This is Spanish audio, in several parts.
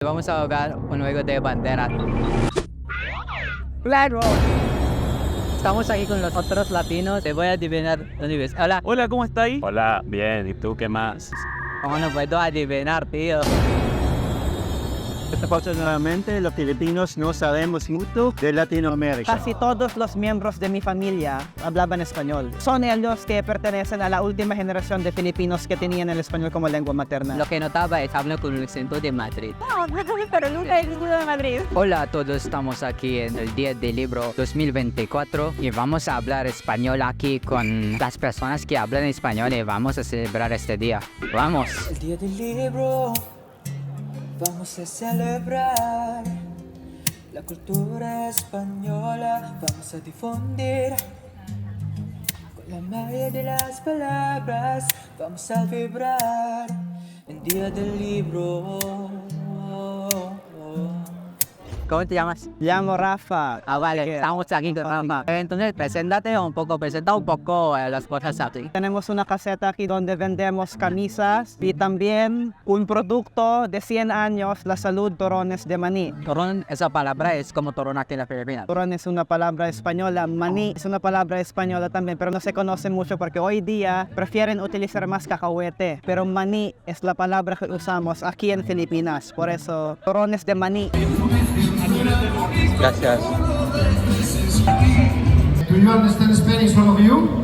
Vamos a jugar un juego de banderas. Claro. Estamos aquí con los otros latinos. Te voy a adivinar dónde vives. Hola. Hola, ¿cómo estáis? Hola, bien, ¿y tú qué más? ¿Cómo no puedo adivinar, tío? Desafortunadamente, los filipinos no sabemos mucho de Latinoamérica. Casi todos los miembros de mi familia hablaban español. Son ellos que pertenecen a la última generación de filipinos que tenían el español como lengua materna. Lo que notaba es hablar con un acento de Madrid. No, pero nunca he vivido de Madrid. Hola a todos, estamos aquí en el Día del Libro 2024 y vamos a hablar español aquí con las personas que hablan español y vamos a celebrar este día. ¡Vamos! El día del libro, vamos a celebrar la cultura española, vamos a difundir con la magia de las palabras, vamos a vibrar el día del libro. ¿Cómo te llamas? Llamo Rafa. Ah, vale, estamos aquí con Rafa. Entonces, presenta un poco las cosas aquí. Tenemos una caseta aquí donde vendemos camisas y también un producto de 100 años, la salud Torones de maní. Torón, esa palabra es como torón aquí en la Filipinas. Torón es una palabra española, maní es una palabra española también, pero no se conoce mucho porque hoy día prefieren utilizar más cacahuete, pero maní es la palabra que usamos aquí en Filipinas, por eso Torones de maní. Gracias. Do you understand Spanish, all of you?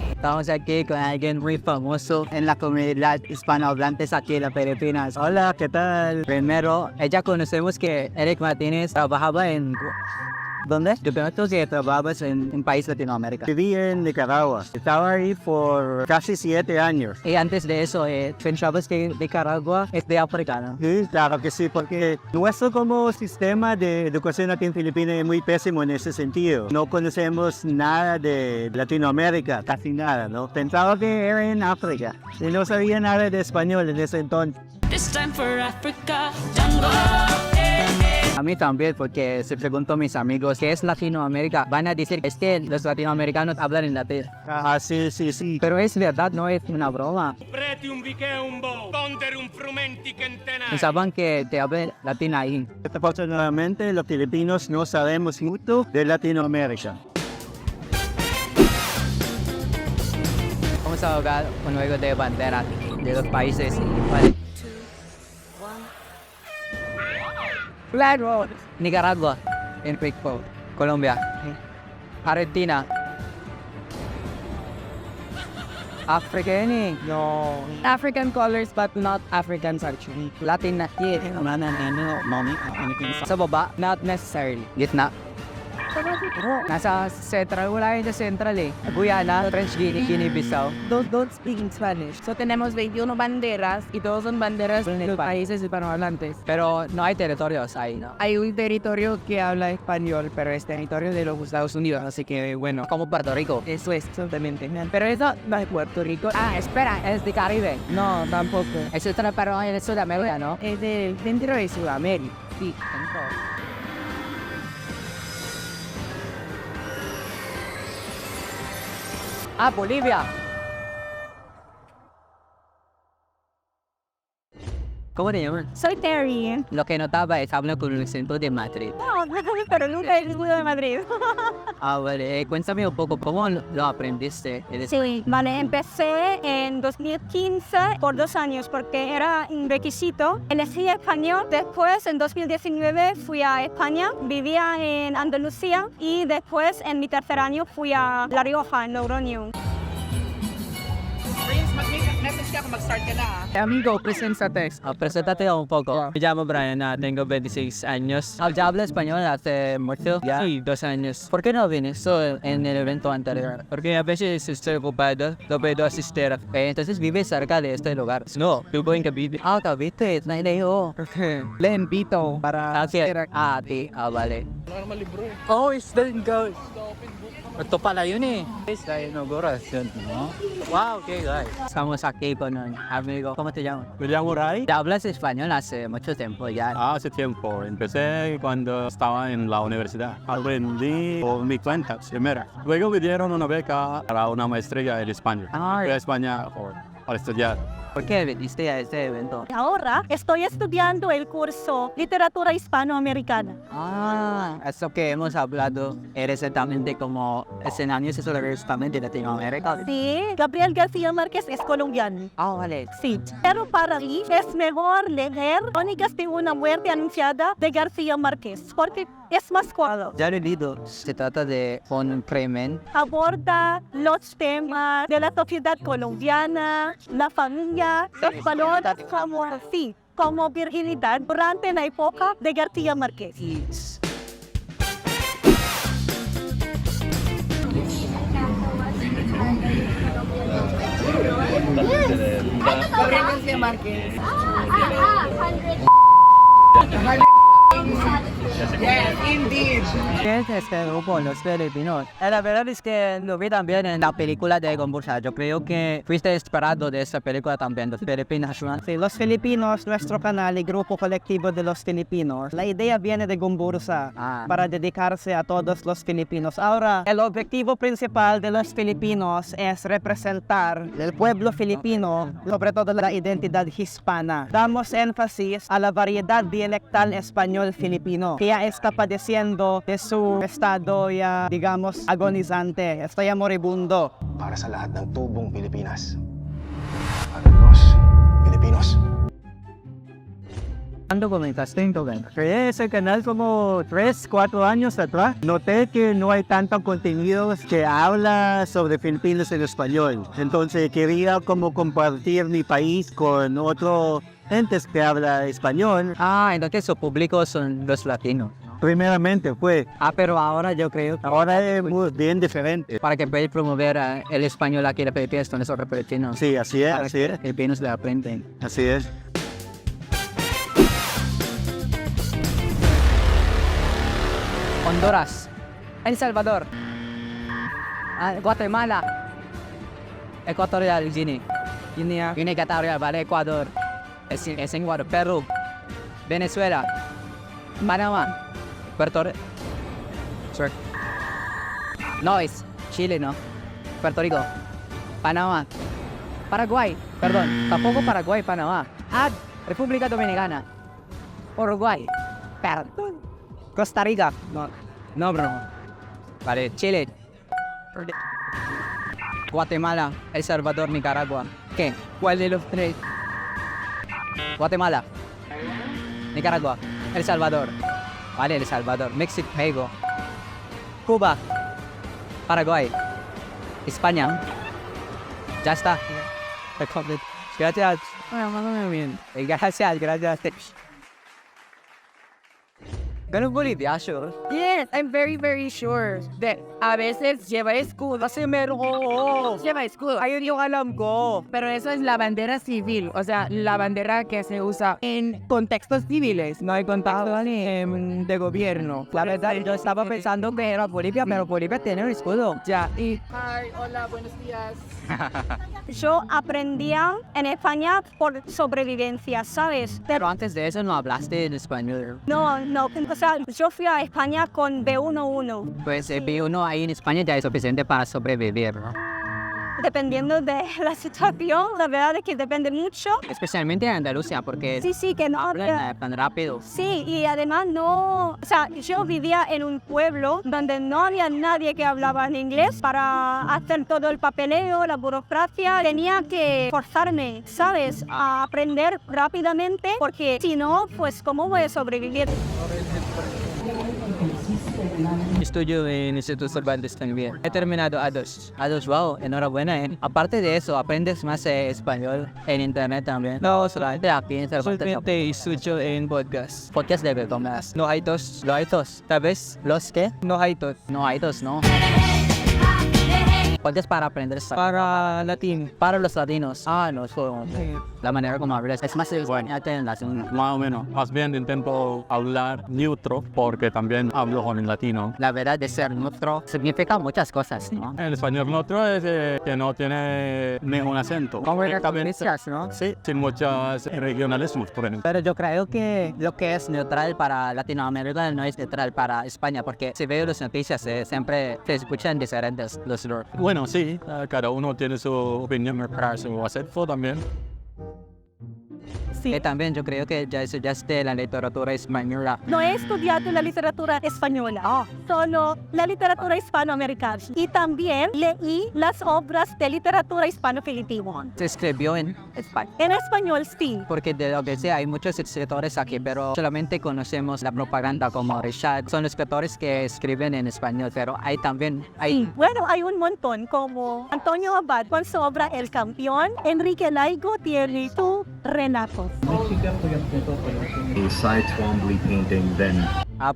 Estamos aquí con alguien muy famoso en la comunidad hispanohablantes aquí en las Filipinas. Hola, ¿qué tal? Primero, ella conocemos que Eric Martínez trabajaba en... ¿Dónde? Yo pienso que trabajabas en un país de Latinoamérica. Viví en Nicaragua. Estaba ahí por casi 7 años. Y antes de eso, pensabas que Nicaragua es de africano. Sí, claro que sí, porque nuestro como sistema de educación aquí en Filipinas es muy pésimo en ese sentido. No conocemos nada de Latinoamérica, casi nada, ¿no? Pensaba que era en África y no sabía nada de español en ese entonces. This time for Africa, jungle. A mí también, porque se preguntó a mis amigos qué es Latinoamérica, van a decir que es que los latinoamericanos hablan en latín. Ah, sí, sí, sí. Pero es verdad, no es una broma. Pensaban que te hablan latín ahí. Desafortunadamente, los filipinos no sabemos mucho de Latinoamérica. Vamos a jugar un juego de banderas de los países. Vale. Claro. Nicaragua, en México, Colombia, Argentina, African, No. African colors but not Africans actually. Latin, sa baba, Not necessarily. gitna. Nasa central, wala yun sa central eh. Guyana, French Guinea-Bissau. Don't speak in Spanish. So tenemos 21 banderas y todos son banderas de los países hispanohablantes. Pero no hay territorios ahí, ¿no? Hay un territorio que habla español, pero es territorio de los Estados Unidos, así que bueno. Como Puerto Rico. Eso es totalmente. Pero eso no es Puerto Rico. Ah, espera, es de Caribe. No, tampoco. Eso está pero en Sudamérica, ¿no? Es dentro de Sudamérica. Sí. Ah, Bolivia. ¿Cómo te llamas? Soy Terry. Lo que notaba es hablar con un acento de Madrid. No, pero nunca he vivido de Madrid. Ah, vale. Cuéntame un poco, ¿cómo lo aprendiste? Sí, vale, empecé en 2015 por 2 años porque era un requisito. Elegí español, después en 2019 fui a España, vivía en Andalucía y después en mi tercer año fui a La Rioja, en Logroño. Amigo, preséntate. Preséntate un poco. Me llamo Brian, tengo 26 años. ¿Ya hablas español hace mucho? Ya, sí, 2 años. ¿Por qué no viniste en el evento anterior? Porque a veces estoy ocupado, no puedo asistir. Entonces vives cerca de este lugar. No, vivo en Cavite. Ah, Cavite, no leo. Le invito para hacer... Ah, ti. Ah, vale. Oh, it's the go. Ito pala yun eh. Es la inauguración, ¿no? Wow, okay guys. Estamos aquí con un amigo. ¿Cómo te llamas? Me llamo Ray. ¿Te hablas español hace mucho tiempo ya? Hace tiempo, empecé cuando estaba en la universidad. Aprendí por mi cuenta, primera. Luego me dieron una beca para una maestría en España. Ah, Fui a España por para estudiar. ¿Por qué viniste a este evento? Ahora estoy estudiando el curso Literatura Hispanoamericana. Eso que hemos hablado es exactamente como escenarios históricos también de Latinoamérica. Sí, Gabriel García Márquez es colombiano. Vale. Sí, pero para mí es mejor leer Crónicas de una muerte anunciada de García Márquez, porque es más corto. Ya lo he leído. Se trata de un crimen. Aborda los temas de la sociedad colombiana, la familia, los valores como así, como virginidad durante la época de García Márquez. ¿Qué es este grupo, los filipinos? La verdad es que lo vi también en la película de Gombursa. Yo creo que fuiste inspirado de esta película también, los Filipinos. ¿No? Sí, los Filipinos, nuestro canal y grupo colectivo de los Filipinos. La idea viene de Gombursa para dedicarse a todos los filipinos. Ahora, el objetivo principal de los filipinos es representar el pueblo filipino, sobre todo la identidad hispana. Damos énfasis a la variedad dialectal español-filipino que ya está padeciendo de su estado ya, digamos, agonizante. Está ya moribundo. Para sa lahat ng tubong Pilipinas. Para los Filipinos. ¿Cuándo comenzaste en Togan? Creé ese canal como 3, 4 años atrás. Noté que no hay tanto contenido que habla sobre Filipinos en español. Entonces quería como compartir mi país con otros gentes que habla español. Entonces su público son los latinos. Primeramente fue. Pero ahora yo creo que Ahora es muy bien diferente. para que pueda promover el español aquí en la Filipinas con esos filipinos. Sí, así es, Para así que es. los filipinos le aprenden. Así es. Honduras, El Salvador, Guatemala, Ecuatorial Guinea, Ecuatorial, vale, Ecuador, es Ecuador, Perú, Venezuela, Panamá, Puerto Rico, no es Chile, no, Puerto Rico, Panamá, Paraguay, perdón, tampoco Paraguay, Panamá, República Dominicana, Uruguay, perdón, Costa Rica, no bro, vale, Chile, Guatemala, El Salvador, Nicaragua, ¿qué? ¿Cuál de los tres? Guatemala, Nicaragua, El Salvador, vale, El Salvador, México, Cuba, Paraguay, España, ya está. Gracias. Gracias. Ganun Bolivia, sure. Yes, I'm very, very sure that a veces lleva escudo. Kasi meron ko. Lleva escudo. Ayun yung alam ko. Pero eso es la bandera civil, o sea, la bandera que se usa en contextos civiles. No hay contexto de gobierno. La verdad, yo estaba pensando que era Bolivia, pero Bolivia tiene un escudo. Ya, y Hi, hola, buenos días. Yo aprendía en España por sobrevivencia, ¿sabes? Pero antes de eso no hablaste en español. No, o sea, yo fui a España con B1-1. Pues el B1 ahí en España ya es suficiente para sobrevivir, ¿no? Dependiendo de la situación, la verdad es que depende mucho. Especialmente en Andalucía, porque Sí, que no hablan tan rápido. Sí, y además no... O sea, yo vivía en un pueblo donde no había nadie que hablaba en inglés. Para hacer todo el papeleo, la burocracia, tenía que forzarme, ¿sabes? A aprender rápidamente, porque si no, pues ¿cómo voy a sobrevivir? Estudio en Instituto Cervantes también. He terminado A2. A2, wow, enhorabuena. Aparte de eso, aprendes más español en internet también. No, solamente. Aquí en Cervantes. Solamente estudio en podcast. Podcast de Tomas. No hay dos. Lo hay dos. Tal vez. ¿Los qué? No hay dos. No hay dos, ¿no? Podcast para aprender Para latín. para los latinos. No, eso, la manera como hablas es más español en la Más o menos. Más bien intento hablar neutro porque también hablo con el latino. La verdad de ser neutro significa muchas cosas, ¿no? El español neutro es que no tiene ningún acento. Como en También, noticias, ¿no? sí, sin muchos regionalismos, por ejemplo. Pero yo creo que lo que es neutral para Latinoamérica no es neutral para España, porque si veo las noticias siempre se escuchan diferentes los Bueno, sí, cada uno tiene su opinión para su acento también. Sí. También yo creo que ya estudiaste la literatura española. No he estudiado la literatura española, solo la literatura hispanoamericana. Y también leí las obras de literatura hispano-filipina. Se escribió en español. En español, sí. Porque de lo que sé, hay muchos escritores aquí, pero solamente conocemos la propaganda como Richard. Son escritores que escriben en español, pero hay también... Sí. Bueno, hay un montón, como Antonio Abad con su obra El Campeón. Enrique Laigo tiene su relato. A Cy Twombly painting then.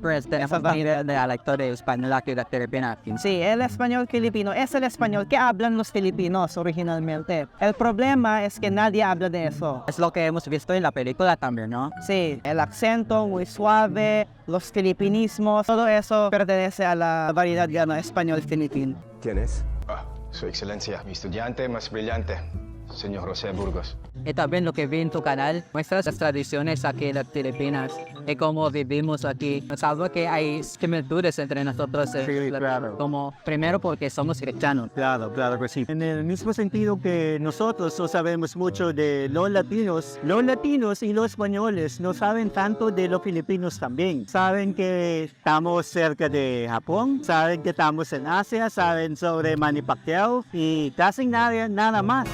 Pero tenemos idea de la lectura española que la Filipina. Sí, el español filipino es el español que hablan los filipinos originalmente. El problema es que nadie habla de eso. Es lo que hemos visto en la película también, ¿no? Sí, el acento muy suave, los filipinismos, todo eso pertenece a la variedad gana español-filipino. ¿Quién es? Su Excelencia, mi estudiante más brillante, señor José Burgos. Y también lo que vi en tu canal, muestras las tradiciones aquí en las Filipinas y cómo vivimos aquí. Sabes que hay similitudes entre nosotros, claro. como primero porque somos cristianos. Claro, claro que sí. En el mismo sentido que nosotros no sabemos mucho de los latinos y los españoles no saben tanto de los filipinos también. Saben que estamos cerca de Japón, saben que estamos en Asia, saben sobre Manny Pacquiao y casi nada más.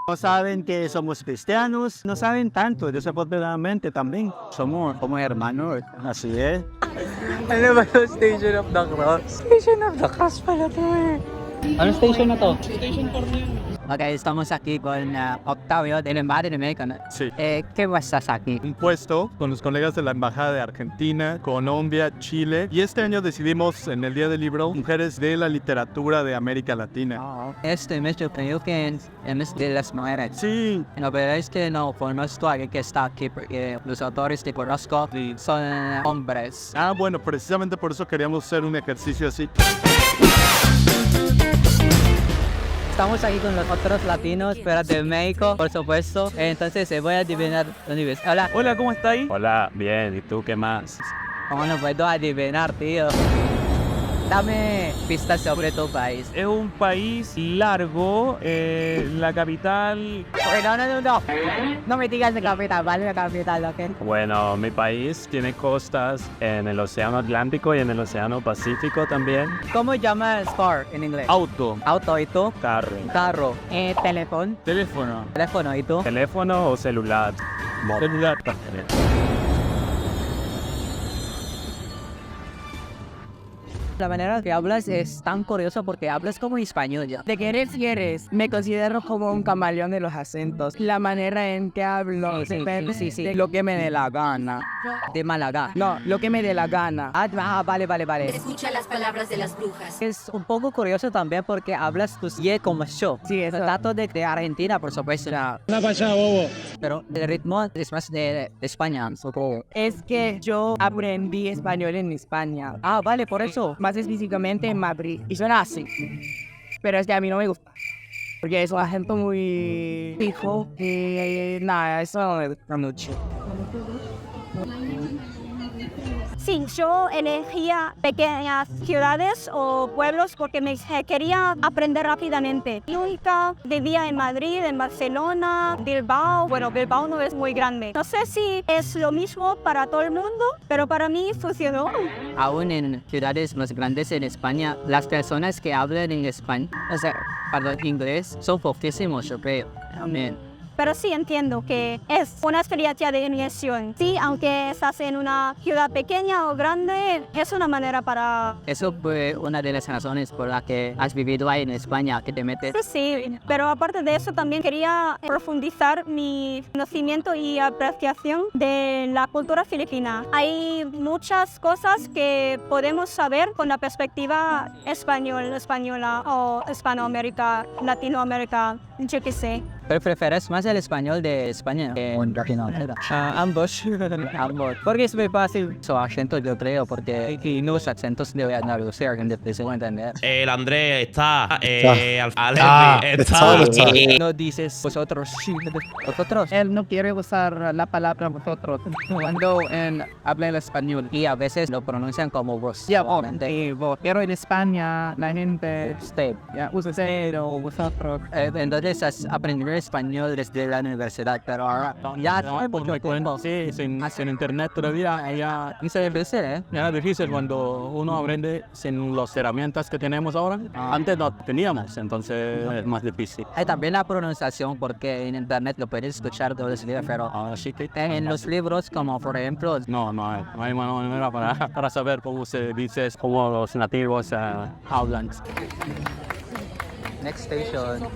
No saben que somos cristianos, no saben tanto, desafortunadamente también. Somos como hermanos, así es. Ano ba yung Station of the Cross? Station of the Cross pala to eh. Ano station na to? Ok, estamos aquí con Octavio del Embajada de México, ¿no? Sí. ¿Qué estás aquí? Un puesto con los colegas de la Embajada de Argentina, Colombia, Chile. Y este año decidimos en el Día del Libro, Mujeres de la Literatura de América Latina. Este mes yo creo que es el mes de las mujeres. Sí. La verdad es que no conozco a alguien que está aquí porque los autores que conozco son hombres. Bueno, precisamente por eso queríamos hacer un ejercicio así. Estamos aquí con los otros latinos, pero de México, por supuesto. Entonces, voy a adivinar dónde vives. Hola. Hola, ¿cómo estáis? Hola, bien. ¿Y tú qué más? ¿Cómo no puedo adivinar, tío? Dame pistas sobre tu país. Es un país largo, la capital... No me digas de capital, vale la capital, ¿ok? Bueno, mi país tiene costas en el Océano Atlántico y en el Océano Pacífico también. ¿Cómo llamas car en inglés? Auto, Auto, ¿y tú? carro, Carro. Teléfono. teléfono, Teléfono, ¿y tú? teléfono o celular. Celular también. La manera que hablas es tan curiosa porque hablas como español ya. De quieres, me considero como un camaleón de los acentos. La manera en que hablo Sí, depende sí. de lo que me dé la gana. De Málaga. No, lo que me dé la gana. Vale. Escucha las palabras de las brujas. Es un poco curioso también porque hablas tu ye como yo. Sí, eso. Trato de Argentina, por supuesto. Pero el ritmo es más de España, supongo. Es que yo aprendí español en España. Vale, por eso. Más específicamente en Madrid. Y suena así. Pero es que a mí no me gusta. Porque es un acento muy fijo. Y nada, eso no me gusta mucho. Sí, yo elegía pequeñas ciudades o pueblos porque me quería aprender rápidamente. Nunca vivía en Madrid, en Barcelona, Bilbao. Bueno, Bilbao no es muy grande. No sé si es lo mismo para todo el mundo, pero para mí funcionó. Aún en ciudades más grandes en España, las personas que hablan en español, inglés, son poquísimos, yo creo. Amén. Pero sí entiendo que es una experiencia de inmersión. Sí, aunque estás en una ciudad pequeña o grande, es una manera para... Eso fue una de las razones por la que has vivido ahí en España, que te metes. Sí, pero aparte de eso también quería profundizar mi conocimiento y apreciación de la cultura filipina. Hay muchas cosas que podemos saber con la perspectiva española o hispanoamérica, latinoamérica, yo qué sé. Pero prefieres más el español de España que en Latinoamérica. Ambos. Ambos. Porque es muy fácil. Su acento yo creo, porque los acentos de Andalucía es difícil de entender. El Andrés está. No dices vosotros. Vosotros. Él no quiere usar la palabra vosotros cuando habla el español. Y a veces lo pronuncian como vos. Ya, solamente. y vos. Pero en España la gente Usted. ya usa usted o vosotros. Entonces has aprendido español desde la universidad, pero ahora ya no mucho tiempo. Sí, sin internet todavía ya Y se difícil, ¿eh? es difícil cuando uno aprende sin las herramientas que tenemos ahora. Antes no teníamos, entonces es más difícil. Hay también la pronunciación, porque en internet lo puedes escuchar todos los días, pero Así que en los libros, como por ejemplo, no hay manera para saber cómo se dice, cómo los nativos hablan. Next station.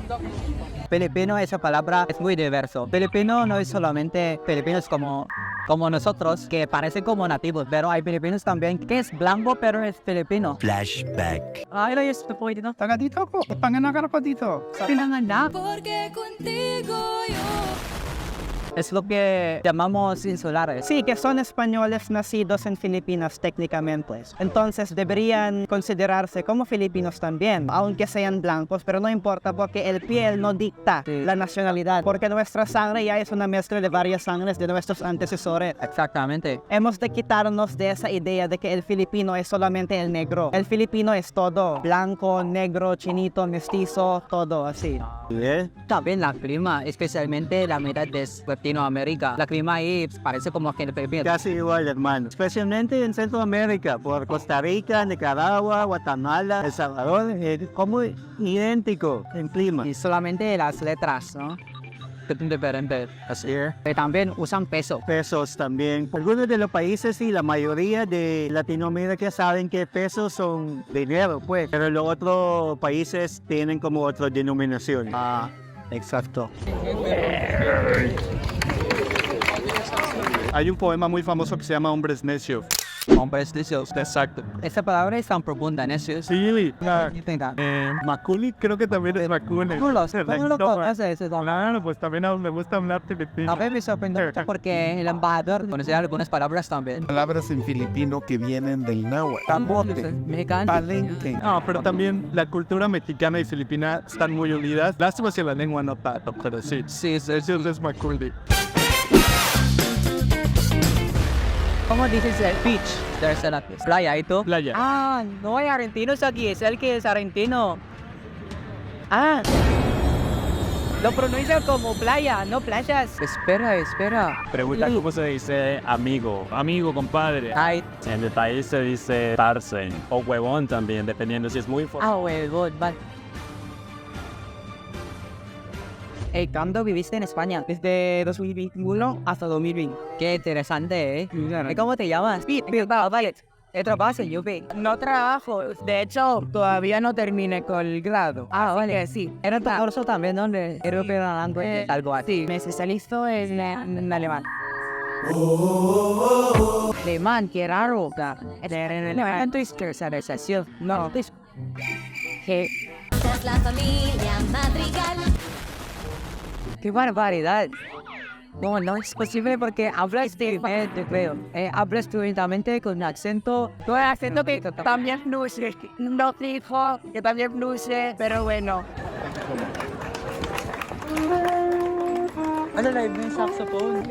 Filipino, esa palabra es muy diverso. Filipino no es solamente filipinos como nosotros, que parecen como nativos, pero hay filipinos también que es blanco, pero es filipino. Flashback. Ay, no, es pwede, no? Taga dito ako. Panganak ako dito. Pinanganak. Porque contigo yo. Es lo que llamamos insulares. Sí, que son españoles nacidos en Filipinas técnicamente. Entonces deberían considerarse como filipinos también, aunque sean blancos, pero no importa porque el piel no dicta la nacionalidad, porque nuestra sangre ya es una mezcla de varias sangres de nuestros antecesores. Exactamente. Hemos de quitarnos de esa idea de que el filipino es solamente el negro. El filipino es todo, blanco, negro, chinito, mestizo, todo así. ¿Eh? También la clima, especialmente la mitad de Latinoamérica. La clima ahí parece como que en Filipinas. Casi igual, hermano. Especialmente en Centroamérica, por Costa Rica, Nicaragua, Guatemala, El Salvador, como idéntico en clima. Y solamente las letras, ¿no? Que son diferentes. Así. También usan peso. Pesos también. Algunos de los países y la mayoría de Latinoamérica saben que pesos son dinero, pues. Pero los otros países tienen como otra denominación. Exacto. Hay un poema muy famoso que se llama Hombres Necios. Hombres necios. Exacto. Esa palabra es tan profunda, necios. Sí, ¿Qué Maculi creo que también es Maculi. ¿Cómo lo conoces? Claro, pues también me gusta hablar filipino. A ver, me sorprende mucho porque el embajador conocía algunas palabras también. Palabras en filipino que vienen del náhuatl. Tambote. Mexicano. Palenque. No, pero también la cultura mexicana y filipina están muy unidas. Lástima si la lengua no tanto, pero sí. Sí, sí. Eso es Maculi. ¿Cómo dices el beach? There's a playa, ¿y tú? Playa. Ah, no hay argentinos aquí, es el que es argentino. Ah, lo pronuncian como playa, no playas. Espera. Pregunta cómo se dice amigo. Amigo, compadre. Ay, En el país se dice parce o huevón también, dependiendo si es muy huevón, vale. ¿Cuándo viviste en España? Desde 2021 hasta 2020. Qué interesante, ¿eh? ¿Cómo te llamas? Bilbao, vale. ¿Trabajas en UP? No trabajo. De hecho, todavía no terminé con el grado. Ah, vale. Que sí. ¿Era tu curso también donde European Language? Algo así. Sí, me especializo en alemán. Alemán, qué raro. ¿Cuánto es tercerización? No. ¿Qué? Tras la familia Madrigal. ¡Qué barbaridad! No es posible porque hablas fluidamente, creo. Hablas fluidamente con acento. Con acento que también fluye. No fijo, que también fluye, pero bueno. Ano na yung saxophone?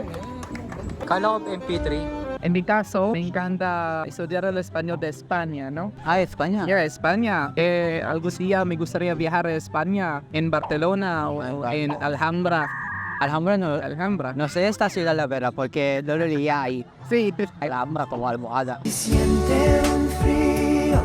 Kala ko MP3. En mi caso, me encanta estudiar el español de España, ¿no? Ah, España. Ya, España. Algún día me gustaría viajar a España, en Barcelona o en Alhambra. Alhambra no. No sé esta ciudad la verdad, porque no lo leía ahí. Sí, Alhambra como almohada. Siente un frío.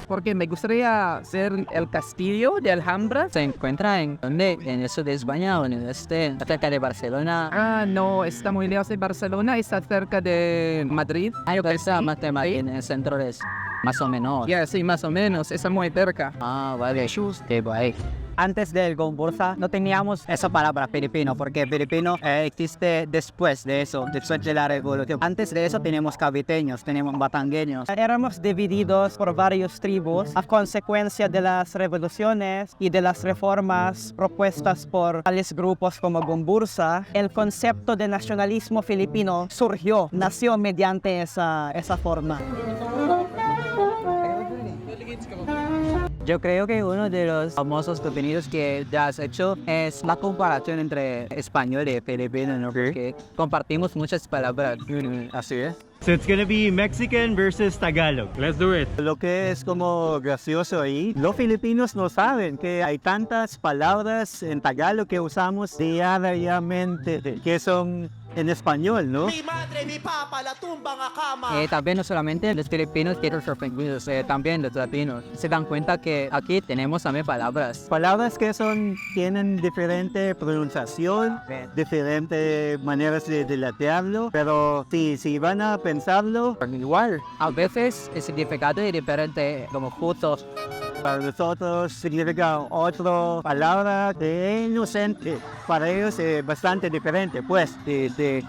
porque me gustaría ser el castillo de Alhambra. ¿Se encuentra en dónde? ¿En el sur de España o en el este? ¿Cerca de Barcelona? Ah, no, está muy lejos de Barcelona, está cerca de Madrid. Ah, yo pensaba más de Madrid, en el centro de... Más o menos. Ya, sí, más o menos, está muy cerca. Ah, vale. Qué guay. Antes del Gombursa no teníamos esa palabra filipino, porque filipino existe después de eso, después de la revolución. Antes de eso tenemos caviteños, tenemos batangueños. Éramos divididos por varias tribus a consecuencia de las revoluciones y de las reformas propuestas por tales grupos como Gombursa. El concepto de nacionalismo filipino nació mediante esa forma. Yo creo que uno de los famosos contenidos que ya has hecho es la comparación entre español y filipino, ¿no? Porque compartimos muchas palabras. Así es. So it's gonna be Mexican versus Tagalog. Let's do it. Lo que es como gracioso ahí, los filipinos no saben que hay tantas palabras en Tagalog que usamos diariamente que son en español, ¿no? Mi madre, mi papá, la tumba en la cama. También no solamente los filipinos quieren sorprendidos, también los latinos se dan cuenta que aquí tenemos también palabras. Palabras que tienen diferente pronunciación, diferentes maneras de deletrearlo, pero si van a pensarlo, Igual, a veces el significado es diferente, como justo. para nosotros significa otra palabra de inocente. Para ellos es bastante diferente, pues, de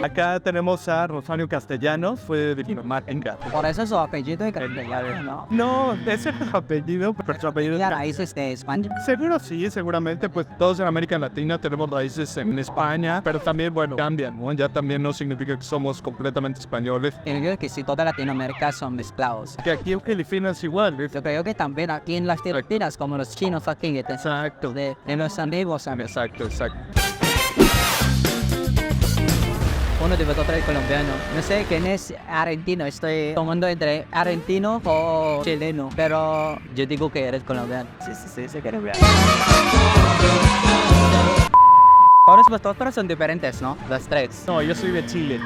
Acá tenemos a Rosario Castellanos, fue de Dinamarca. Por eso su apellido es castellano, ¿no? No, ese es su apellido, pero su apellido... ¿Y raíces de España? Seguro sí, seguramente, pues todos en América Latina tenemos raíces en España, pero también, bueno, cambian, ¿no? Ya también no significa que somos completamente españoles. Yo creo que sí, toda Latinoamérica son mezclados. Que aquí en Filipinas igual, ¿ves? Yo creo que también aquí en las Filipinas, como los chinos aquí, Exacto. de los amigos. Exacto. Uno de vosotros es colombiano. No sé quién es argentino. Estoy tomando entre argentino o chileno. Pero yo digo que eres colombiano. Sí, colombiano. Todos vosotros son diferentes, ¿no? Los tres. No, yo soy de Chile.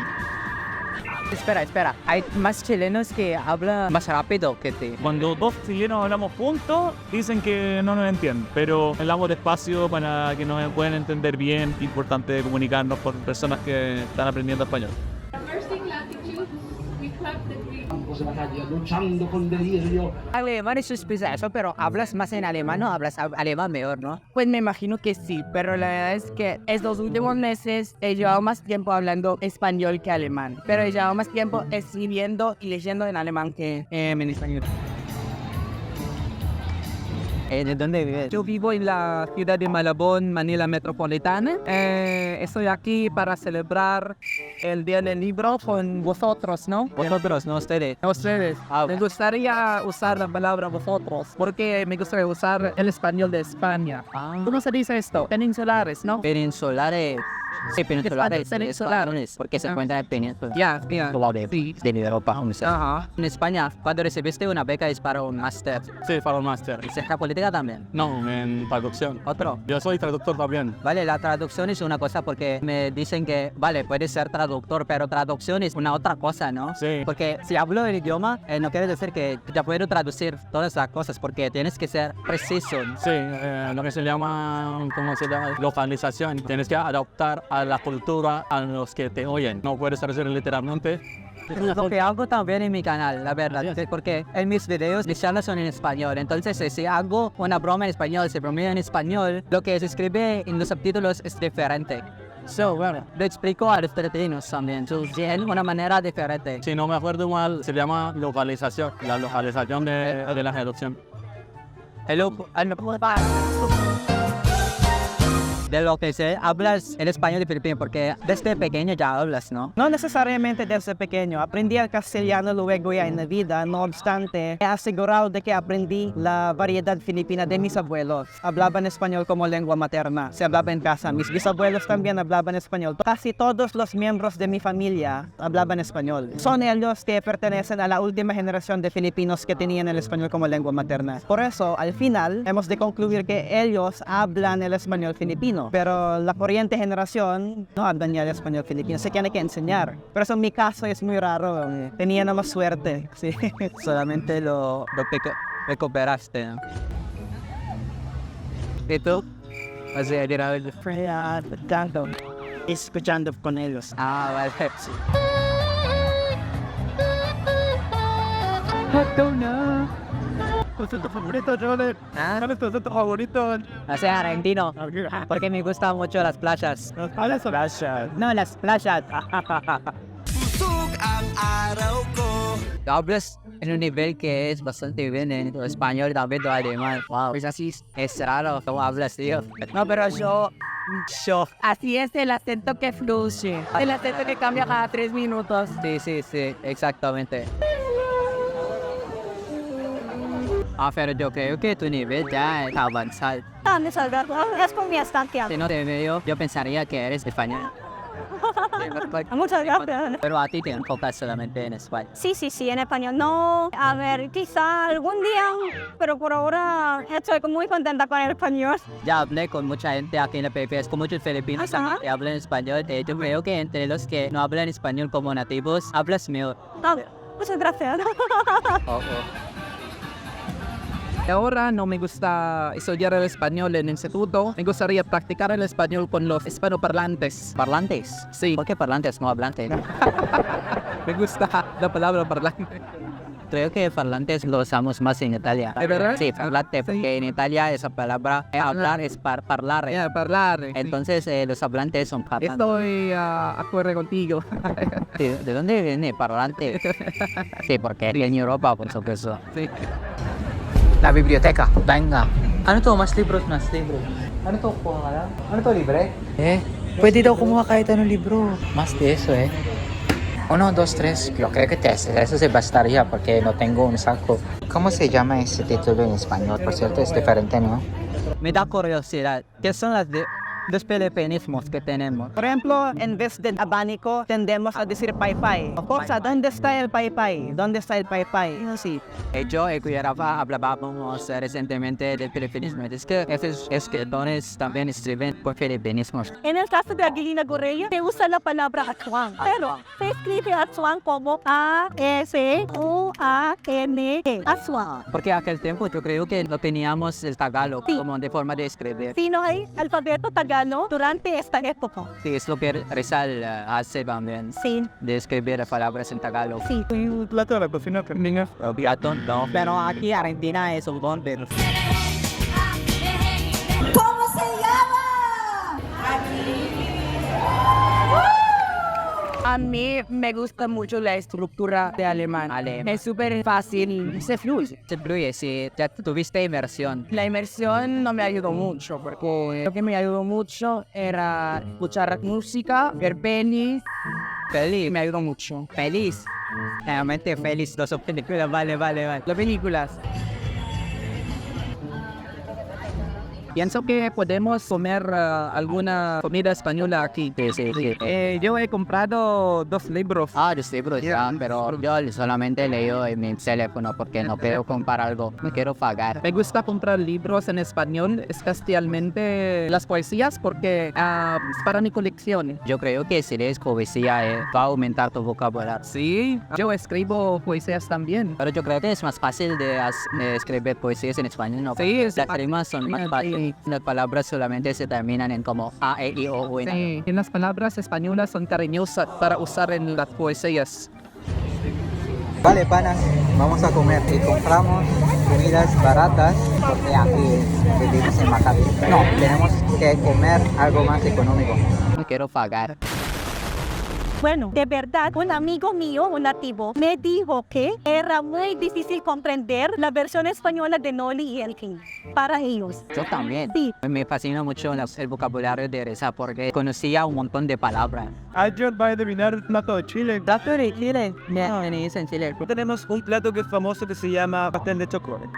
Espera. Hay más chilenos que hablan más rápido que ti. Cuando dos chilenos hablamos juntos, dicen que no nos entienden, pero hablamos despacio para que nos puedan entender bien. Importante comunicarnos con personas que están aprendiendo español. Alemán es eso, pero hablas más en alemán, ¿no? Hablas alemán mejor, ¿no? Pues me imagino que sí, pero la verdad es que estos últimos meses he llevado más tiempo hablando español que alemán, pero he llevado más tiempo escribiendo y leyendo en alemán que en español. ¿De dónde vives? Yo vivo en la ciudad de Malabón, Manila Metropolitana. Estoy aquí para celebrar el Día del Libro con vosotros, ¿no? Vosotros, no ustedes. Ustedes. Me gustaría usar la palabra vosotros, porque me gustaría usar el español de España. ¿Cómo se dice esto? Peninsulares, ¿no? Peninsulares. Sí, peninsulares. Peninsulares. Porque se encuentran en península. Ya. Sí. De Europa. Ajá. En España, cuando recibiste una beca es para un máster. Sí, para un máster. ¿Y cerca política también? No, en traducción. ¿Otro? Yo soy traductor también. Vale, la traducción es una cosa porque me dicen que, vale, puedes ser traductor, pero traducción es una otra cosa, ¿no? Sí. Porque si hablo el idioma, no quiere decir que ya puedo traducir todas las cosas, porque tienes que ser preciso. Sí, lo que se llama, ¿cómo se llama? Localización. Tienes que adaptar a la cultura a los que te oyen. No puedes traducir literalmente. Es lo que hago también en mi canal, la verdad, porque en mis videos mis charlas son en español, entonces si hago una broma en español, se bromea en español, lo que se escribe en los subtítulos es diferente. Bueno, lo explico a los filipinos también, de una manera diferente. Si no me acuerdo mal, se llama localización, la localización de la traducción. De lo que sé, hablas el español de Filipinas porque desde pequeño ya hablas, ¿no? No necesariamente desde pequeño. Aprendí el castellano luego ya en la vida. No obstante, he asegurado de que aprendí la variedad filipina de mis abuelos. Hablaban español como lengua materna. Se hablaba en casa. Mis bisabuelos también hablaban español. Casi todos los miembros de mi familia hablaban español. Son ellos que pertenecen a la última generación de filipinos que tenían el español como lengua materna. Por eso, al final, hemos de concluir que ellos hablan el español filipino. Pero la corriente generación no hablan ya el español filipino, se tiene que enseñar. Pero eso en mi caso es muy raro, tenía nada más suerte, sí. Solamente lo recuperaste, ¿no? ¿Y tú? O sea, tanto. Escuchando con ellos. Vale. ¿Cuál es tu favorito, Jordan? ¿Cuál es tu acento favorito? O sea, argentino. Porque me gustan mucho las playas. Las playas o playas? No, las playas. Hablas en un nivel que es bastante bien en español, también en alemán. Wow, es así, es raro cómo hablas, tío. No, pero yo... Así es el acento que fluye. El acento que cambia cada 3 minutos. Sí, exactamente. Pero yo creo que tu nivel ya está avanzado. Dame salvar, es con mi estancia. Si no te veo, yo pensaría que eres español. Muchas gracias. Pero a ti te enfocas solamente en español. Sí, en español. No, a ver, quizá algún día, pero por ahora estoy muy contenta con el español. Ya hablé con mucha gente aquí en el PPS, con muchos filipinos también que hablan español. Yo creo que entre los que no hablan español como nativos, hablas mejor. Muchas gracias. Ahora no me gusta estudiar el español en el instituto. Me gustaría practicar el español con los hispanoparlantes. ¿Parlantes? Sí. ¿Por qué parlantes, no hablantes? Me gusta la palabra parlante. Creo que parlantes lo usamos más en Italia. ¿De verdad? Sí, parlante, porque en Italia esa palabra hablar es parlare. Parlare. Entonces los hablantes son parlantes. Estoy de acuerdo contigo. Sí, ¿de dónde viene parlante? Sí, porque en Europa, por supuesto. Sí. La biblioteca, venga. Ano to? Mas libros. Ano to? Kuha ka lang? Ano to, libre? Pwede daw kumuha kahit anong libro. Más de eso, 1, 2, 3. Yo creo que eso se bastaría porque no tengo un saco. ¿Cómo se llama ese título en español? Por cierto, es diferente, ¿no? Me da curiosidad. ¿Qué son los filipinismos que tenemos? Por ejemplo, en vez de abanico, tendemos a decir paypay. O sea, ¿dónde está el paypay? ¿Dónde está el paypay? Sí. Yo hablábamos recientemente del filipinismo. Es que esos escritores también escriben por filipinismos. En el caso de Aguilina Gorella, se usa la palabra aswang, pero se escribe aswang como A-S-U-A-N-E. Aswang. Porque aquel tiempo yo creo que no teníamos el Tagalog como de forma de escribir. Si no hay alfabeto tagalo durante esta época. Sí, es lo que Rizal hace también. Sí. De escribir palabras en Tagalog. Sí. Un plato de la cocina argentina. Plato, no. Pero aquí Argentina es un don. ¿Cómo se llama? A mí me gusta mucho la estructura de alemán. Es súper fácil, se fluye. Se fluye, sí. Ya tuviste inmersión. La inmersión no me ayudó mucho, porque lo que me ayudó mucho era escuchar música, ver pelis. Feliz. Me ayudó mucho. Feliz. Realmente feliz. No son películas, vale. Las películas. Pienso que podemos comer alguna comida española aquí. Sí. Yo he comprado 2 libros. 2 libros, ya, pero yo solamente leo en mi teléfono porque no quiero comprar algo, no quiero pagar. Me gusta comprar libros en español, especialmente las poesías, porque es para mi colección. Yo creo que si lees poesía va a aumentar tu vocabulario. Sí, yo escribo poesías también. Pero yo creo que es más fácil de escribir poesías en español, ¿no? Sí, las rimas son más fáciles. Las palabras solamente se terminan en como A, E, I, O, U, N. Sí, y las palabras españolas son cariñosas para usar en las poesías. Vale, panas, vamos a comer y compramos comidas baratas porque aquí vivimos en Maccabi. No, tenemos que comer algo más económico. No quiero pagar. Bueno, de verdad, un amigo mío, un nativo, me dijo que era muy difícil comprender la versión española de Noli y Elkin para ellos. Yo también. Sí. Me fascina mucho el vocabulario de Reza porque conocía un montón de palabras. Ayer va a adivinar el plato de Chile. ¿Plato de Chile? No, en Chile. Tenemos un plato que es famoso que se llama pastel de chocolate.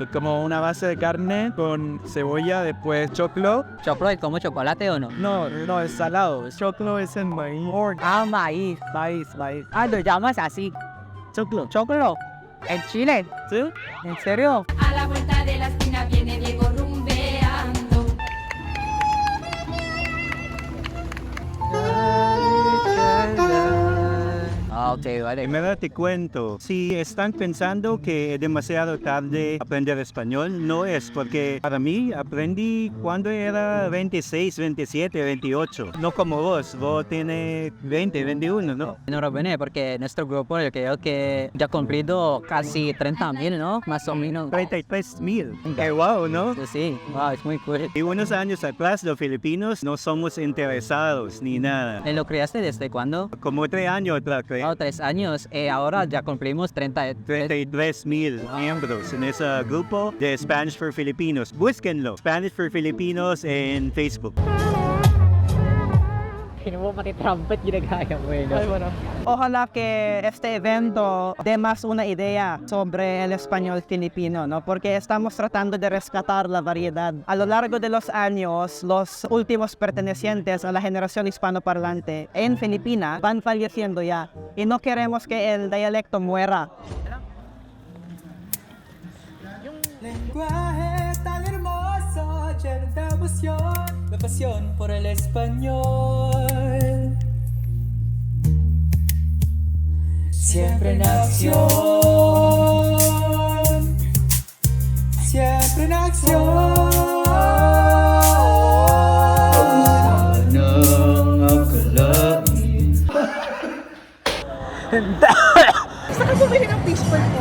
Es como una base de carne con cebolla, después choclo. ¿Choclo es como chocolate o no? No, es salado. Choclo es el maíz. Maíz. Maíz. Lo llamas así. Choclo. ¿En Chile? ¿Sí? ¿En serio? A la vuelta de la esquina viene Diego rumbeando. Okay, vale. Primero te cuento, si están pensando que es demasiado tarde aprender español, no es, porque para mí aprendí cuando era 26, 27, 28. No como vos tienes 20, 21, ¿no? Enhorabuena, porque nuestro grupo yo creo que ya ha cumplido casi 30,000, ¿no? Más o menos. 33,000. Qué wow, ¿no? Sí, wow, es muy cool. Y unos años atrás los filipinos no somos interesados ni nada. ¿Lo creaste desde cuándo? Como 3 años atrás, creo. Oh, 3 años. Ahora ya cumplimos 33,000 miembros en ese grupo de Spanish for Filipinos. Búsquenlo, Spanish for Filipinos en Facebook. Ojalá que este evento dé más una idea sobre el español filipino, ¿no? Porque estamos tratando de rescatar la variedad. A lo largo de los años, los últimos pertenecientes a la generación hispanoparlante en Filipinas van falleciendo ya. Y no queremos que el dialecto muera. Lenguaje tan hermoso, lleno de emoción, la pasión por el español. Siempre en acción, siempre en acción. Gusto ko bumili ng fishball po.